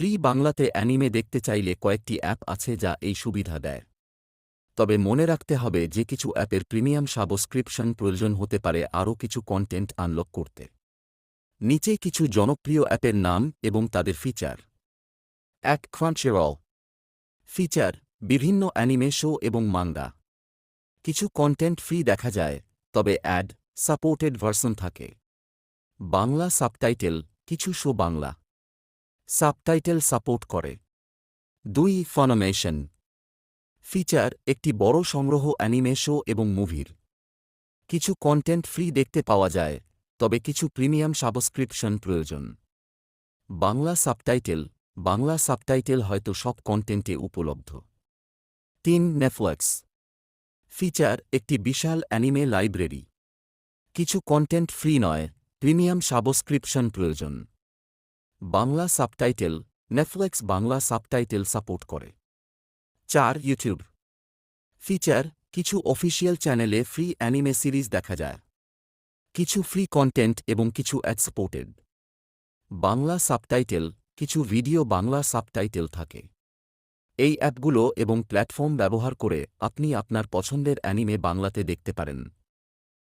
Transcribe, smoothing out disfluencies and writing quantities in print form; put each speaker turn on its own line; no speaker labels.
Free বাংলাতে anime দেখতে চাইলে কয়েকটি অ্যাপ আছে যা এই সুবিধা দেয়। তবে মনে রাখতে হবে যে কিছু অ্যাপের প্রিমিয়াম সাবস্ক্রিপশন প্রয়োজন হতে পারে আরও কিছু কন্টেন্ট আনলক করতে। নিচে কিছু জনপ্রিয় অ্যাপের নাম এবং তাদের ফিচার। ১. ক্রাঞ্চিরোল। ফিচার: বিভিন্ন অ্যানিমে শো এবং মাঙ্গা। কিছু কন্টেন্ট ফ্রি দেখা যায়, তবে অ্যাড সাপোর্টেড ভার্সন থাকে। বাংলা সাবটাইটেল: কিছু শো বাংলা সাবটাইটেল সাপোর্ট করে। ২. ফানিমেশন। ফিচার: একটি বড় সংগ্রহ অ্যানিমে শো এবং মুভির। কিছু কন্টেন্ট ফ্রি দেখতে পাওয়া যায়, তবে কিছু প্রিমিয়াম সাবস্ক্রিপশন প্রয়োজন। বাংলা সাবটাইটেল: বাংলা সাবটাইটেল হয়তো সব কন্টেন্টে উপলব্ধ। ৩. নেটফ্লিক্স। ফিচার: একটি বিশাল অ্যানিমে লাইব্রেরি। কিছু কন্টেন্ট ফ্রি নয়, প্রিমিয়াম সাবস্ক্রিপশন প্রয়োজন। Bangla subtitle: Netflix Bangla subtitle support করে। ৪. ইউটিউব। ফিচার: কিছু অফিসিয়াল চ্যানেলে ফ্রি অ্যানিমে সিরিজ দেখা যায়। কিছু ফ্রি কন্টেন্ট এবং কিছু অ্যাড সাপোর্টেড। বাংলা সাবটাইটেল: কিছু ভিডিও বাংলা সাবটাইটেল থাকে। এই অ্যাপগুলো এবং প্ল্যাটফর্ম ব্যবহার করে আপনি আপনার পছন্দের অ্যানিমে বাংলাতে দেখতে পারেন।